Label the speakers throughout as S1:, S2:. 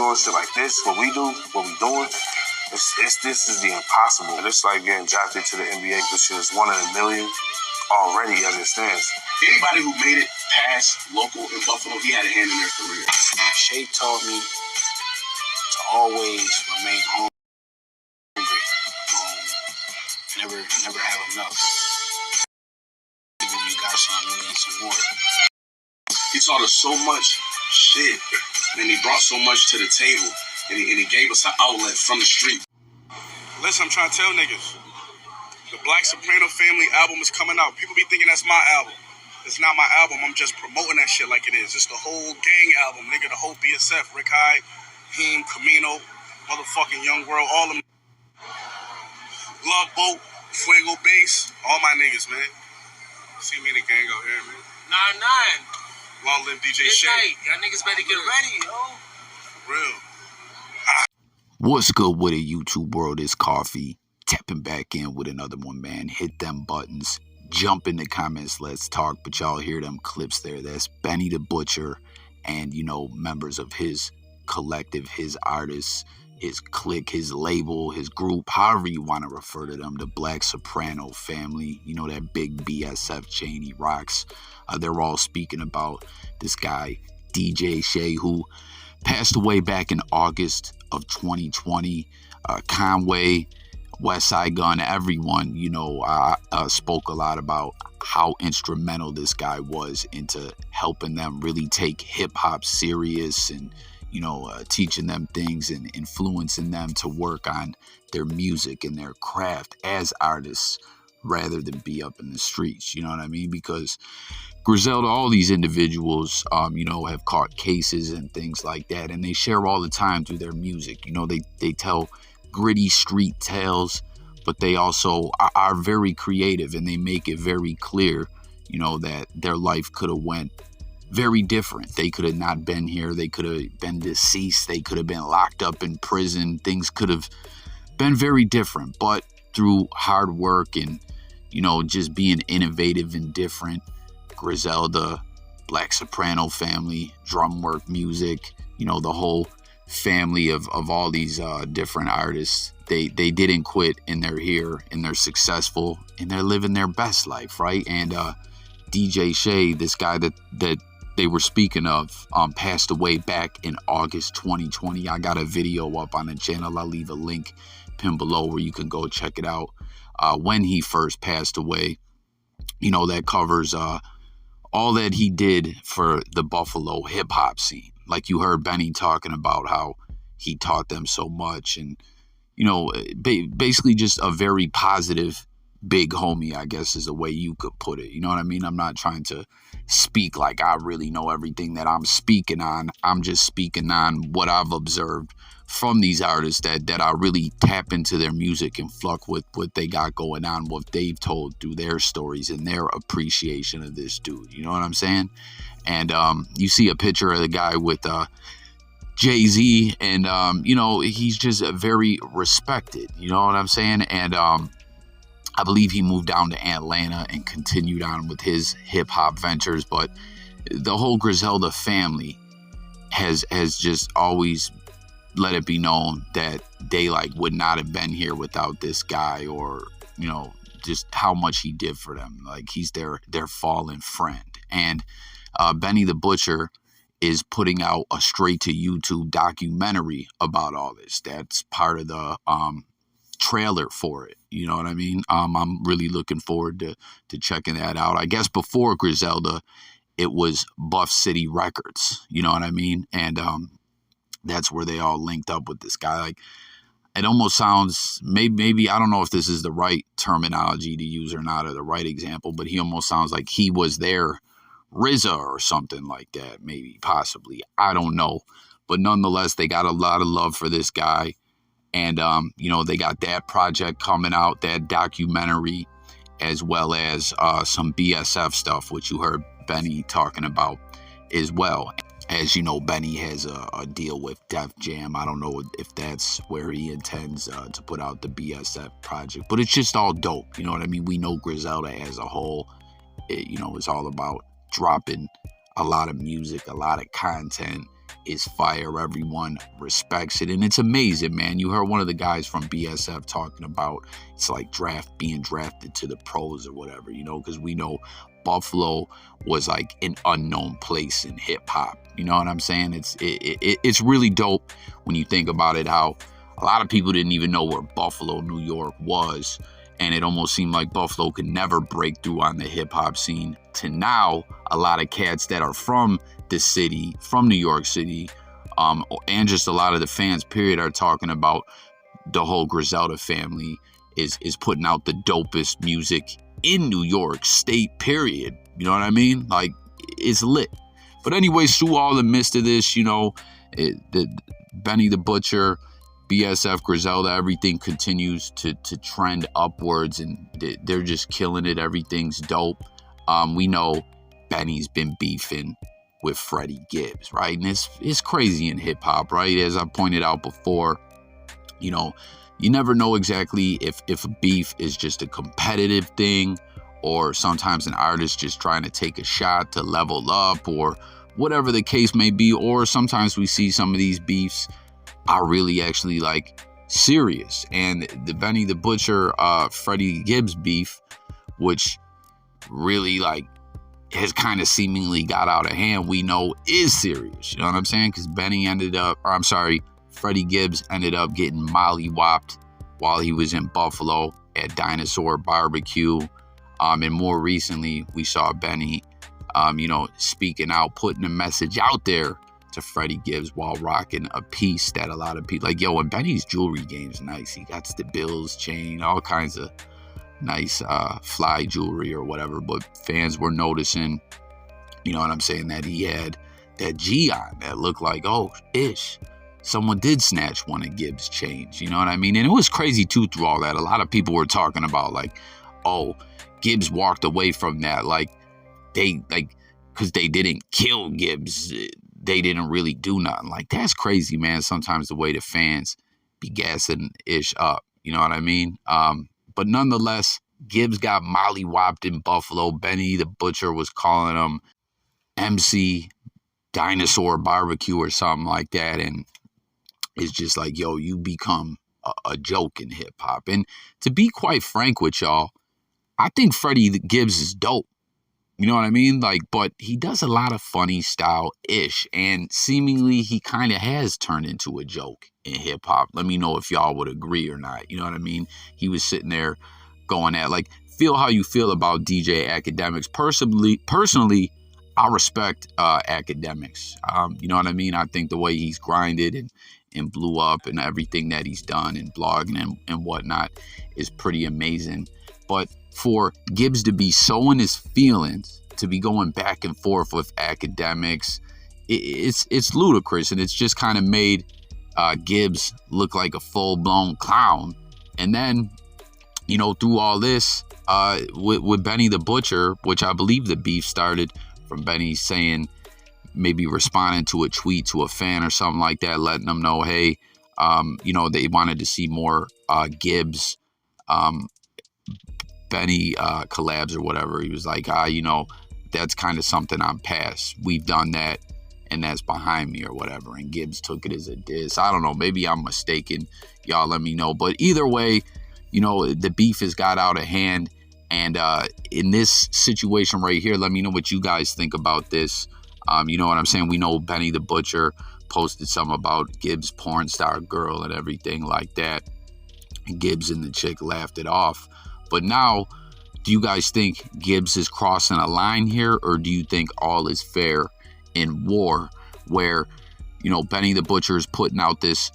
S1: doing shit like this, what we do, what we doing, this is the impossible. And it's like getting drafted to the NBA. This shit is one in a million already, understands.
S2: Anybody who made it past local in Buffalo, he had a hand in their career.
S3: Shay taught me to always remain hungry. Never have enough. Even when you got something, you need some more.
S2: He taught us so much shit, and he brought so much to the table, and he gave us an outlet from the street.
S4: Listen, I'm trying to tell niggas, the Black Soprano Family album is coming out. People be thinking that's my album. It's not my album. I'm just promoting that shit like it is. It's the whole gang album, nigga. The whole BSF, Rick High, Heem, Camino, motherfucking Young World, all them. Love Boat, Fuego Bass, all my niggas, man. See me in the gang out here, man.
S5: 9-9.
S4: Long live DJ Shay.
S5: Y'all niggas better get ready, yo.
S4: For real.
S6: What's good with it, YouTube world? It's Coffee. Tapping back in with another one, man. Hit them buttons. Jump in the comments. Let's talk. But y'all hear them clips there. That's Benny the Butcher and, you know, members of his collective, his artists, his clique, his label, his group, however you want to refer to them, the Black Soprano Family, you know, that big BSF chain he rocks. They're all speaking about this guy, DJ Shay, who passed away back in August of 2020. Conway, Westsidegunn, everyone, you know, spoke a lot about how instrumental this guy was into helping them really take hip-hop serious and, you know, teaching them things and influencing them to work on their music and their craft as artists rather than be up in the streets, you know what I mean? Because Griselda, all these individuals, you know, have caught cases and things like that, and they share all the time through their music. You know, they tell gritty street tales, but they also are very creative, and they make it very clear, you know, that their life could have went very different. They could have not been here. They could have been deceased. They could have been locked up in prison. Things could have been very different, but through hard work and, you know, just being innovative and different, Griselda, Black Soprano Family, drum work music, you know, the whole family of all these different artists, they didn't quit, and they're here, and they're successful, and they're living their best life, right? And DJ Shay, this guy that they were speaking of, passed away back in August 2020. I got a video up on the channel. I'll leave a link pinned below where you can go check it out. When he first passed away, you know, that covers all that he did for the Buffalo hip-hop scene. Like you heard Benny talking about how he taught them so much, and, you know, basically just a very positive big homie, I guess is the way you could put it. You know what I mean? I'm not trying to speak like I really know everything that I'm speaking on. I'm just speaking on what I've observed from these artists that I really tap into their music and fuck with what they got going on, what they've told through their stories and their appreciation of this dude. You know what I'm saying? And you see a picture of the guy with Jay-Z, and you know, he's just very respected. You know what I'm saying? And I believe he moved down to Atlanta and continued on with his hip-hop ventures. But the whole Griselda family has just always let it be known that they would not have been here without this guy, or, you know, just how much he did for them. Like, he's their fallen friend. And Benny the Butcher is putting out a straight to YouTube documentary about all this. That's part of the trailer for it. You know what I mean? I'm really looking forward to checking that out. I guess before Griselda, it was Buff City Records. You know what I mean? And that's where they all linked up with this guy. Like, it almost sounds, maybe I don't know if this is the right terminology to use or not, or the right example, but he almost sounds like he was their RZA or something like that, maybe, possibly. I don't know. But nonetheless, they got a lot of love for this guy. And, you know, they got that project coming out, that documentary, as well as some BSF stuff, which you heard Benny talking about as well. As you know, Benny has a deal with Def Jam. I don't know if that's where he intends to put out the BSF project. But it's just all dope. You know what I mean? We know Griselda as a whole, you know, it's all about dropping a lot of music, a lot of content, is fire. Everyone respects it. And it's amazing, man. You heard one of the guys from BSF talking about it's like being drafted to the pros or whatever, you know, because we know Buffalo was like an unknown place in hip hop. You know what I'm saying? It's really dope when you think about it, how a lot of people didn't even know where Buffalo, New York was. And it almost seemed like Buffalo could never break through on the hip hop scene, to now a lot of cats that are from the city, from New York City, and just a lot of the fans, period, are talking about the whole Griselda family is putting out the dopest music in New York State, period. You know what I mean? Like, it's lit. But anyways, through all the midst of this, you know, Benny the Butcher, BSF Griselda, everything continues to trend upwards, and they're just killing it. Everything's dope. We know Benny's been beefing with Freddie Gibbs, right? And it's crazy in hip hop, right? As I pointed out before, you know, you never know exactly if a beef is just a competitive thing, or sometimes an artist just trying to take a shot to level up, or whatever the case may be. Or sometimes we see some of these beefs are really actually like serious. And the Benny the Butcher, Freddie Gibbs beef, which really like has kind of seemingly got out of hand, we know is serious. You know what I'm saying? Because Freddie Gibbs ended up getting mollywopped while he was in Buffalo at Dinosaur Barbecue. And more recently, we saw Benny, you know, speaking out, putting a message out there to Freddie Gibbs while rocking a piece that a lot of people like. Yo, and Benny's jewelry game's nice. He got the Bills chain, all kinds of nice fly jewelry or whatever. But fans were noticing, you know what I'm saying, that he had that G on that looked like, oh, ish, someone did snatch one of Gibbs' chains. You know what I mean? And it was crazy too through all that. A lot of people were talking about like, oh, Gibbs walked away from that, like because they didn't kill Gibbs, they didn't really do nothing. Like, that's crazy, man. Sometimes the way the fans be gassing ish up, you know what I mean? But nonetheless, Gibbs got mollywopped in Buffalo. Benny the Butcher was calling him MC Dinosaur Barbecue or something like that. And it's just like, yo, you become a joke in hip hop. And to be quite frank with y'all, I think Freddie Gibbs is dope. You know what I mean? Like, but he does a lot of funny style-ish, and seemingly he kind of has turned into a joke in hip-hop. Let me know if y'all would agree or not. You know what I mean? He was sitting there going at, like, feel how you feel about DJ Academics. Personally, I respect Academics. You know what I mean? I think the way he's grinded and blew up and everything that he's done and blogging and whatnot is pretty amazing. But for Gibbs to be so in his feelings, to be going back and forth with Academics, it's ludicrous, and it's just kind of made Gibbs look like a full-blown clown. And then, you know, through all this, with Benny the Butcher, which I believe the beef started from Benny saying, maybe responding to a tweet to a fan or something like that, letting them know, hey, you know, they wanted to see more Gibbs Benny collabs or whatever. He was like, you know, that's kind of something I'm past. We've done that, and that's behind me or whatever. And Gibbs took it as a diss. I don't know. Maybe I'm mistaken. Y'all let me know. But either way, you know, the beef has got out of hand. And in this situation right here, let me know what you guys think about this. You know what I'm saying? We know Benny the Butcher posted something about Gibbs' porn star girl and everything like that. And Gibbs and the chick laughed it off. But now, do you guys think Gibbs is crossing a line here, or do you think all is fair in war, where, you know, Benny the Butcher is putting out this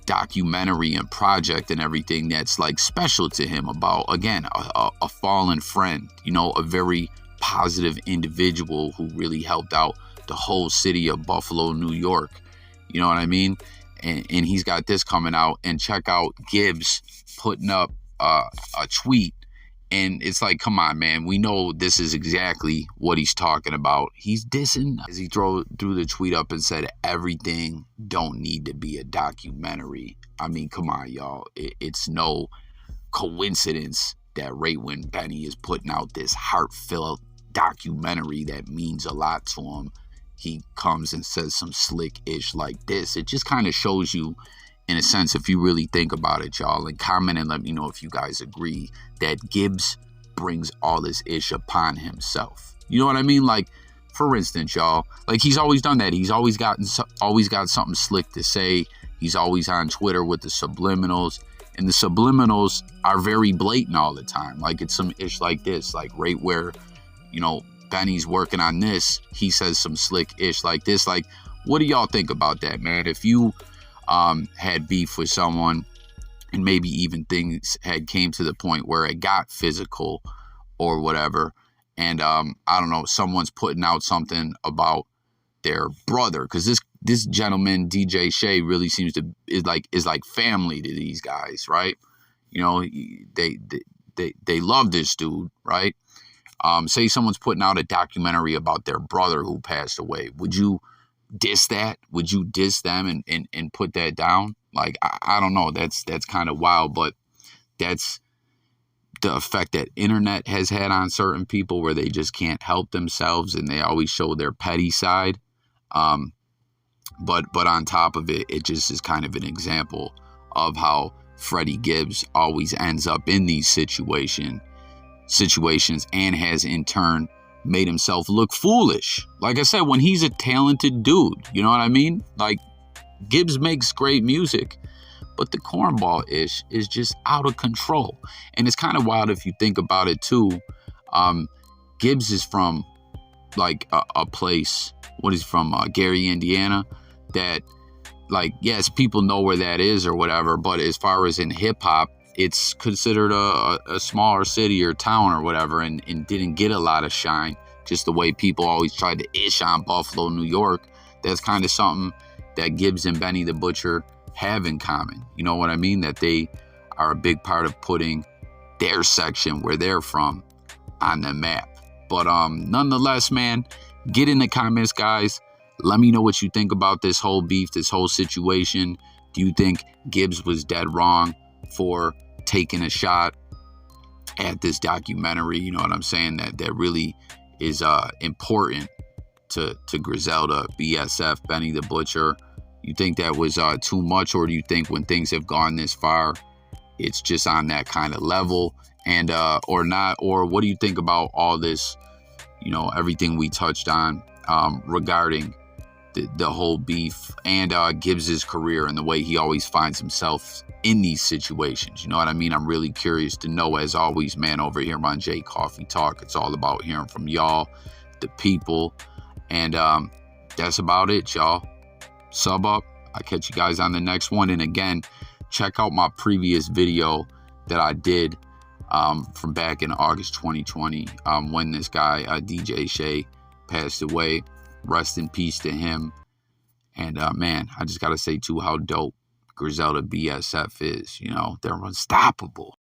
S6: documentary and project and everything that's like special to him about, again, a fallen friend, you know, a very positive individual who really helped out the whole city of Buffalo, New York. You know what I mean? And he's got this coming out, and check out Gibbs putting up a tweet, and it's like, come on, man, we know this is exactly what he's talking about. He's dissing as he threw the tweet up and said everything don't need to be a documentary. I mean, come on, y'all. It's no coincidence that right when Benny is putting out this heartfelt documentary that means a lot to him, he comes and says some slick-ish like this. It just kind of shows you, in a sense, if you really think about it, y'all, and comment and let me know if you guys agree, that Gibbs brings all this ish upon himself. You know what I mean? Like, for instance, y'all, like, he's always done that. He's always got something slick to say. He's always on Twitter with the subliminals, and the subliminals are very blatant all the time. Like, it's some ish like this, like right where, you know, Benny's working on this, he says some slick ish like this. Like, what do y'all think about that, man? If you had beef with someone, and maybe even things had came to the point where it got physical or whatever, and I don't know, someone's putting out something about their brother, because this gentleman, DJ Shay, really seems to is like family to these guys, right? You know, they love this dude, right? Say someone's putting out a documentary about their brother who passed away. Would you diss that? Would you diss them and put that down? Like, I don't know. That's kind of wild, but that's the effect that internet has had on certain people, where they just can't help themselves and they always show their petty side. But on top of it, it just is kind of an example of how Freddie Gibbs always ends up in these situations and has in turn made himself look foolish. Like I said, when he's a talented dude, you know what I mean? Like, Gibbs makes great music, but the cornball-ish is just out of control. And it's kind of wild if you think about it too. Gibbs is from like a place, what is from, Gary, Indiana, that, like, yes, people know where that is or whatever, but as far as in hip-hop, it's considered a smaller city or town or whatever, and didn't get a lot of shine, just the way people always tried to ish on Buffalo, New York. That's kind of something that Gibbs and Benny the Butcher have in common. You know what I mean? That they are a big part of putting their section, where they're from, on the map. But nonetheless, man, get in the comments, guys. Let me know what you think about this whole beef, this whole situation. Do you think Gibbs was dead wrong for taking a shot at this documentary? You know what I'm saying? That really is important to Griselda, BSF, Benny the Butcher. You think that was too much, or do you think when things have gone this far, it's just on that kind of level, and or not? Or what do you think about all this, you know, everything we touched on regarding the whole beef and Gibbs's career and the way he always finds himself in these situations? You know what I mean? I'm really curious to know. As always, man, over here on J Coffee Talk, it's all about hearing from y'all, the people. And that's about it, y'all. Sub up. I'll catch you guys on the next one. And again, check out my previous video that I did from back in August 2020 when this guy, DJ Shay, passed away. Rest in peace to him. And man, I just got to say too how dope Griselda BSF is. You know, they're unstoppable.